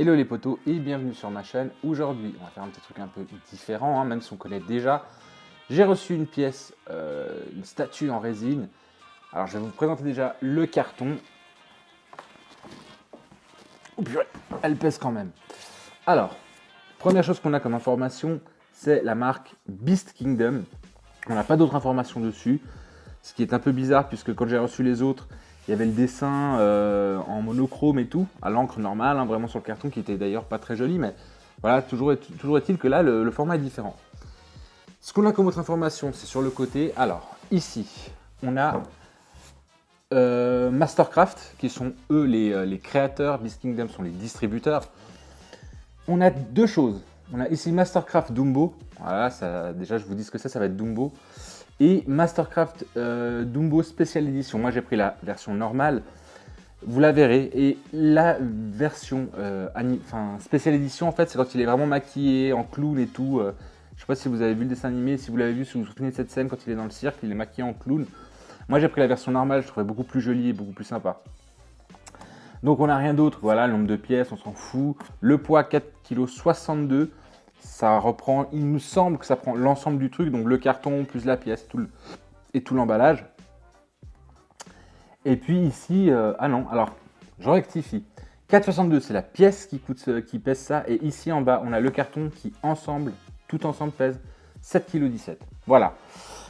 Hello les potos et bienvenue sur ma chaîne. Aujourd'hui, on va faire un petit truc un peu différent, même si on connaît déjà. J'ai reçu une pièce, une statue en résine. Alors, je vais vous présenter déjà le carton. Oh purée, elle pèse quand même. Alors, première chose qu'on a comme information, c'est la marque Beast Kingdom. On n'a pas d'autres informations dessus, ce qui est un peu bizarre puisque quand j'ai reçu les autres, il y avait le dessin en monochrome et tout, à l'encre normale, vraiment sur le carton, qui était d'ailleurs pas très joli, mais voilà, toujours est-il que là, le format est différent. Ce qu'on a comme autre information, c'est sur le côté. Alors, ici, on a Mastercraft, qui sont eux les créateurs, Beast Kingdom sont les distributeurs. On a deux choses. On a ici Mastercraft Dumbo. Voilà, ça, déjà, je vous dis ce que c'est, ça va être Dumbo. Et Mastercraft Dumbo Special Edition. Moi, j'ai pris la version normale. Vous la verrez. Et la version Special Edition, en fait, c'est quand il est vraiment maquillé en clown et tout. Je ne sais pas si vous avez vu le dessin animé. Si vous l'avez vu, si vous vous souvenez de cette scène quand il est dans le cirque, il est maquillé en clown. Moi, j'ai pris la version normale. Je trouvais beaucoup plus jolie et beaucoup plus sympa. Donc, on n'a rien d'autre. Voilà, le nombre de pièces, on s'en fout. Le poids, 4,62 kg. Ça reprend, il nous semble que ça prend l'ensemble du truc, donc le carton plus la pièce et tout l'emballage. Et puis ici, ah non, alors je rectifie. 4,62 c'est la pièce qui pèse ça, et ici en bas on a le carton qui tout ensemble pèse 7,17 kg. Voilà,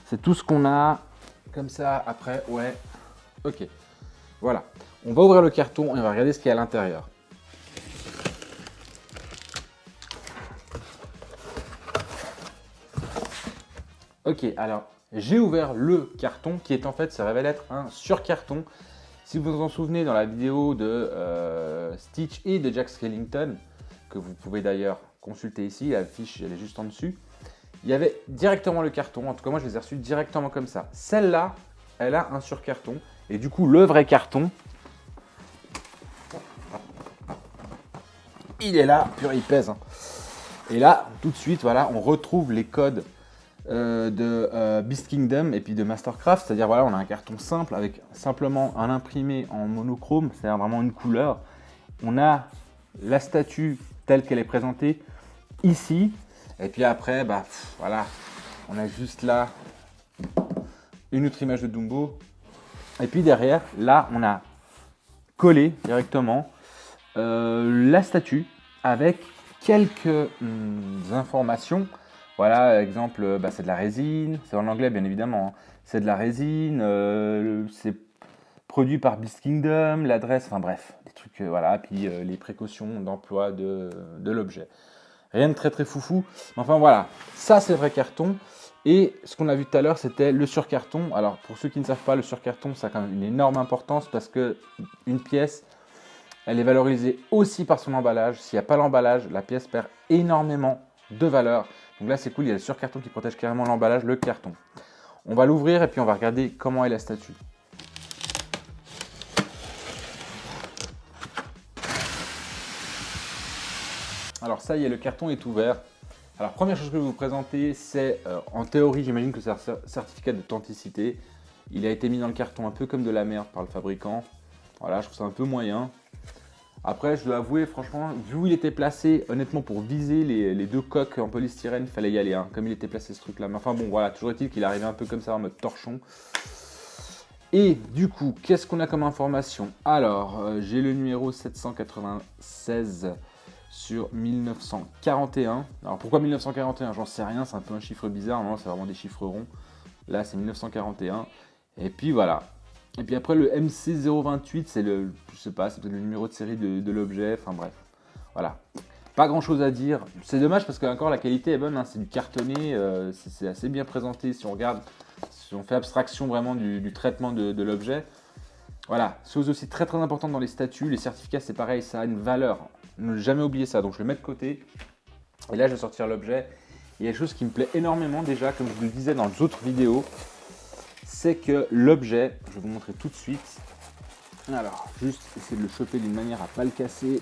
c'est tout ce qu'on a comme ça. Après, ouais, ok, voilà. On va ouvrir le carton et on va regarder ce qu'il y a à l'intérieur. Ok, alors j'ai ouvert le carton qui est en fait, ça révèle être un surcarton. Si vous vous en souvenez dans la vidéo de Stitch et de Jack Skellington, que vous pouvez d'ailleurs consulter ici, la fiche elle est juste en dessus, il y avait directement le carton. En tout cas, moi je les ai reçus directement comme ça. Celle-là, elle a un surcarton. Et du coup, le vrai carton, il est là, purée, il pèse. Et là, tout de suite, voilà, on retrouve les codes de Beast Kingdom et puis de Mastercraft, c'est-à-dire voilà, on a un carton simple avec simplement un imprimé en monochrome, c'est-à-dire vraiment une couleur. On a la statue telle qu'elle est présentée ici, et puis après, voilà, on a juste là une autre image de Dumbo, et puis derrière, là, on a collé directement la statue avec quelques informations. Voilà, exemple, c'est de la résine, c'est en anglais bien évidemment, hein. C'est de la résine, c'est produit par Beast Kingdom, l'adresse, enfin bref, des trucs, voilà, puis les précautions d'emploi de l'objet. Rien de très très foufou, mais enfin voilà, ça c'est le vrai carton. Et ce qu'on a vu tout à l'heure, c'était le surcarton. Alors pour ceux qui ne savent pas, le surcarton, ça a quand même une énorme importance parce que une pièce, elle est valorisée aussi par son emballage. S'il n'y a pas l'emballage, la pièce perd énormément de valeur. Donc là, c'est cool, il y a le surcarton qui protège carrément l'emballage, le carton. On va l'ouvrir et puis on va regarder comment est la statue. Alors ça y est, le carton est ouvert. Alors première chose que je vais vous présenter, c'est en théorie, j'imagine que c'est un certificat d'authenticité. Il a été mis dans le carton un peu comme de la merde par le fabricant. Voilà, je trouve ça un peu moyen. Après, je dois avouer, franchement, vu où il était placé, honnêtement, pour viser les deux coques en polystyrène, il fallait y aller, hein, comme il était placé ce truc-là. Mais enfin bon, voilà, toujours est-il qu'il est arrivé un peu comme ça en mode torchon. Et du coup, qu'est-ce qu'on a comme information? Alors, j'ai le numéro 796 sur 1941. Alors pourquoi 1941? J'en sais rien, c'est un peu un chiffre bizarre, non, c'est vraiment des chiffres ronds. Là, c'est 1941. Et puis voilà. Et puis après, le MC028, c'est le, je sais pas, c'est peut-être le numéro de série de l'objet, enfin bref. Voilà. Pas grand chose à dire. C'est dommage parce que encore la qualité est bonne, hein. C'est du cartonné, c'est assez bien présenté si on regarde, si on fait abstraction vraiment du traitement de l'objet. Voilà, chose aussi très très importante dans les statues, les certificats c'est pareil, ça a une valeur. Ne jamais oublier ça, donc je le mets de côté. Et là je vais sortir l'objet. Il y a quelque chose qui me plaît énormément déjà, comme je vous le disais dans les autres vidéos, c'est que l'objet, je vais vous montrer tout de suite. Alors, juste essayer de le choper d'une manière à ne pas le casser.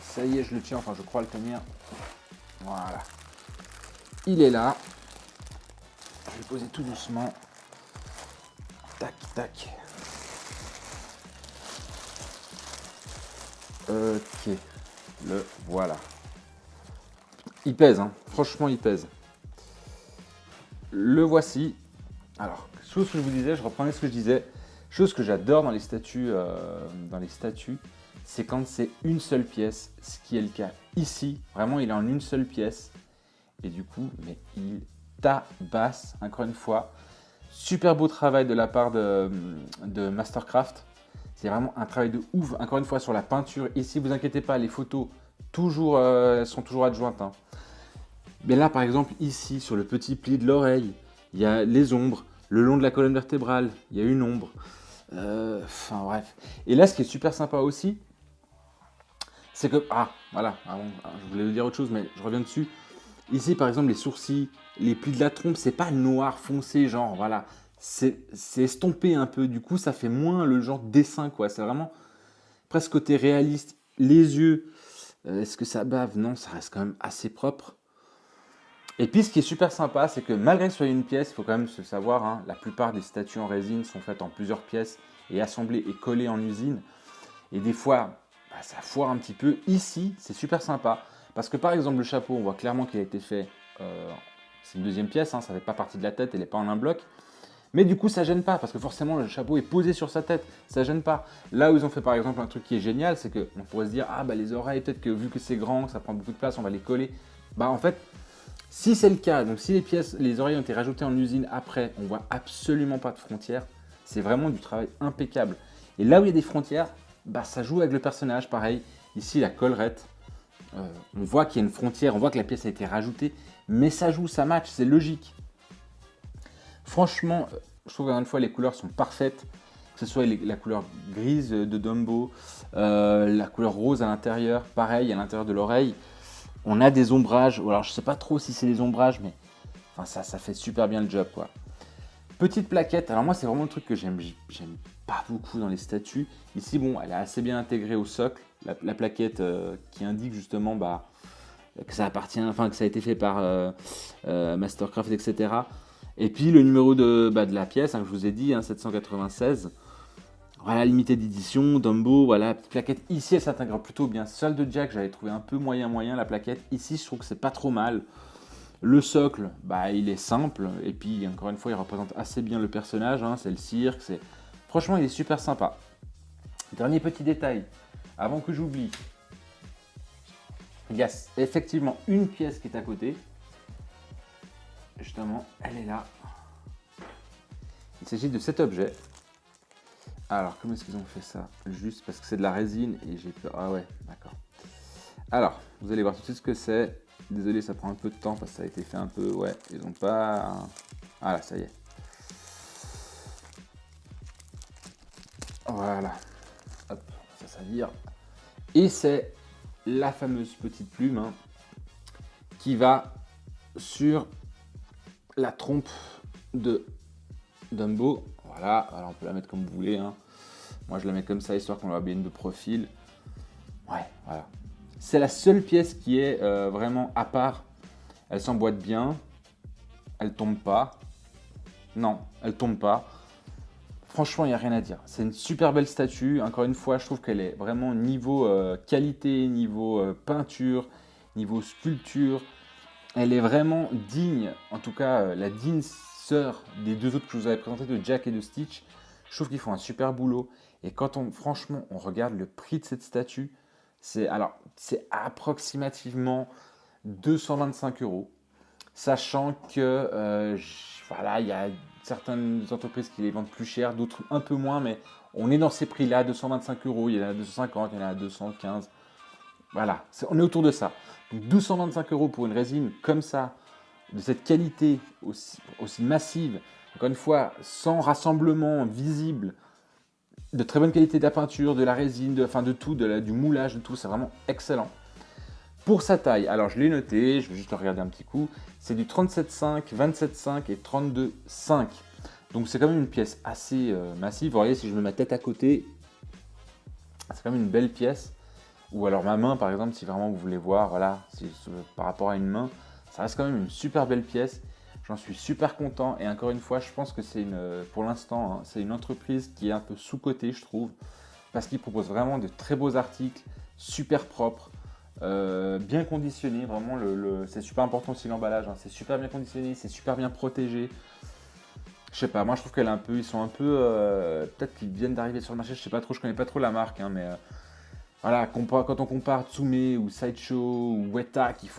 Ça y est, je le tiens, enfin je crois le tenir. Voilà. Il est là. Je vais le poser tout doucement. Tac, tac. Ok, le voilà. Il pèse, hein. Franchement il pèse. Le voici. Alors, chose que je vous disais, je reprenais ce que je disais. Chose que j'adore dans les statues, c'est quand c'est une seule pièce, ce qui est le cas ici. Vraiment, il est en une seule pièce. Et du coup, mais il tabasse, encore une fois. Super beau travail de la part de Mastercraft. C'est vraiment un travail de ouf. Encore une fois, sur la peinture. Ici, vous inquiétez pas, les photos toujours, elles sont toujours adjointes, hein. Mais là, par exemple, ici, sur le petit pli de l'oreille, il y a les ombres. Le long de la colonne vertébrale, il y a une ombre. Enfin bref. Et là, ce qui est super sympa aussi, c'est que... Ah, voilà. Je voulais vous dire autre chose, mais je reviens dessus. Ici, par exemple, les sourcils, les plis de la trompe, c'est pas noir foncé, genre, voilà. C'est estompé un peu. Du coup, ça fait moins le genre dessin, quoi. C'est vraiment presque côté réaliste. Les yeux, est-ce que ça bave? Non, ça reste quand même assez propre. Et puis, ce qui est super sympa, c'est que malgré que ce soit une pièce, il faut quand même se savoir, hein, la plupart des statues en résine sont faites en plusieurs pièces et assemblées et collées en usine. Et des fois, ça foire un petit peu. Ici, c'est super sympa. Parce que par exemple, le chapeau, on voit clairement qu'il a été fait. C'est une deuxième pièce, hein, ça ne fait pas partie de la tête, elle n'est pas en un bloc. Mais du coup, ça gêne pas, parce que forcément, le chapeau est posé sur sa tête, ça gêne pas. Là où ils ont fait par exemple un truc qui est génial, c'est qu'on pourrait se dire, ah bah les oreilles, peut-être que vu que c'est grand, que ça prend beaucoup de place, on va les coller. Bah en fait, si c'est le cas, donc si les oreilles ont été rajoutées en usine après, on voit absolument pas de frontières. C'est vraiment du travail impeccable. Et là où il y a des frontières, bah ça joue avec le personnage, pareil. Ici, la collerette, on voit qu'il y a une frontière, on voit que la pièce a été rajoutée, mais ça joue, ça match, c'est logique. Franchement, je trouve qu'encore une fois, les couleurs sont parfaites. Que ce soit la couleur grise de Dumbo, la couleur rose à l'intérieur, pareil, à l'intérieur de l'oreille. On a des ombrages, alors je sais pas trop si c'est des ombrages, mais enfin, ça fait super bien le job, quoi. Petite plaquette, alors moi c'est vraiment le truc que j'aime pas beaucoup dans les statues. Ici, bon, elle est assez bien intégrée au socle, la plaquette qui indique justement que ça appartient, enfin que ça a été fait par Mastercraft, etc. Et puis le numéro de la pièce, hein, que je vous ai dit, hein, 796. Voilà, limité d'édition, Dumbo, voilà, petite plaquette. Ici, elle s'intègre plutôt bien. Celle de Jack, j'avais trouvé un peu moyen la plaquette. Ici, je trouve que c'est pas trop mal. Le socle, il est simple. Et puis, encore une fois, il représente assez bien le personnage, hein, c'est le cirque. Franchement, il est super sympa. Dernier petit détail, avant que j'oublie. Il y a effectivement une pièce qui est à côté. Justement, elle est là. Il s'agit de cet objet. Alors, comment est-ce qu'ils ont fait ça? Juste parce que c'est de la résine et j'ai peur. Ah ouais, d'accord. Alors, vous allez voir tout de suite ce que c'est. Désolé, ça prend un peu de temps parce que ça a été fait un peu... Ouais, ils ont pas... Voilà, ça y est. Voilà. Hop, ça vire. Et c'est la fameuse petite plume, hein, qui va sur la trompe de Dumbo. Voilà, alors on peut la mettre comme vous voulez, hein. Moi je la mets comme ça histoire qu'on la bien de profil. Ouais, voilà. C'est la seule pièce qui est vraiment à part. Elle s'emboîte bien. Elle tombe pas. Non, elle tombe pas. Franchement, il n'y a rien à dire. C'est une super belle statue. Encore une fois, je trouve qu'elle est vraiment niveau qualité, niveau peinture, niveau sculpture. Elle est vraiment digne, en tout cas la digne sœur des deux autres que je vous avais présentés, de Jack et de Stitch. Je trouve qu'ils font un super boulot. Et quand franchement, on regarde le prix de cette statue, c'est approximativement 225 €. Sachant que voilà, il y a certaines entreprises qui les vendent plus cher, d'autres un peu moins, mais on est dans ces prix-là, 225 €, il y en a à 250, il y en a à 215. Voilà, on est autour de ça. Donc 225 € pour une résine comme ça, de cette qualité aussi massive, encore une fois, sans rassemblement visible, de très bonne qualité de la peinture, de la résine, de tout, du moulage, de tout, c'est vraiment excellent. Pour sa taille, alors je l'ai noté, je vais juste regarder un petit coup, c'est du 37,5, 27,5 et 32,5. Donc c'est quand même une pièce assez massive. Vous voyez, si je mets ma tête à côté, c'est quand même une belle pièce. Ou alors ma main, par exemple, si vraiment vous voulez voir, voilà, par rapport à une main, ça reste quand même une super belle pièce. J'en suis super content et encore une fois, je pense que pour l'instant, hein, c'est une entreprise qui est un peu sous-cotée, je trouve, parce qu'ils proposent vraiment de très beaux articles super propre, bien conditionné. Vraiment, c'est super important aussi l'emballage. Hein. C'est super bien conditionné, c'est super bien protégé. Je sais pas, moi je trouve ils sont un peu, peut-être qu'ils viennent d'arriver sur le marché. Je sais pas trop, je connais pas trop la marque, hein, mais voilà, quand on compare Tsume ou Sideshow ou Weta qui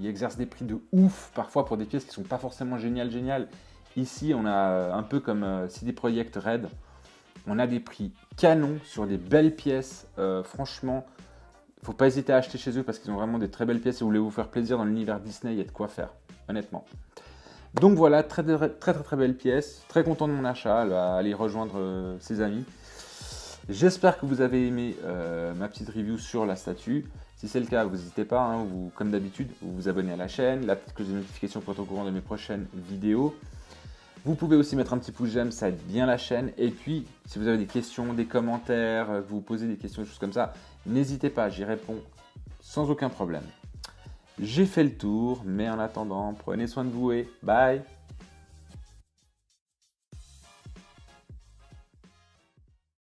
exercent des prix de ouf parfois pour des pièces qui sont pas forcément géniales. Ici, on a un peu comme CD Projekt Red, on a des prix canons sur des belles pièces. Franchement, faut pas hésiter à acheter chez eux parce qu'ils ont vraiment des très belles pièces. Si vous voulez vous faire plaisir dans l'univers Disney, il y a de quoi faire, honnêtement. Donc voilà, très belle pièce. Très content de mon achat. Elle va aller rejoindre ses amis. J'espère que vous avez aimé ma petite review sur la statue. Si c'est le cas, vous n'hésitez pas, hein, comme d'habitude, vous vous abonnez à la chaîne, la petite cloche de notification pour être au courant de mes prochaines vidéos. Vous pouvez aussi mettre un petit pouce j'aime, ça aide bien la chaîne. Et puis, si vous avez des questions, des commentaires, que vous posez des questions, des choses comme ça, n'hésitez pas, j'y réponds sans aucun problème. J'ai fait le tour, mais en attendant, prenez soin de vous et bye!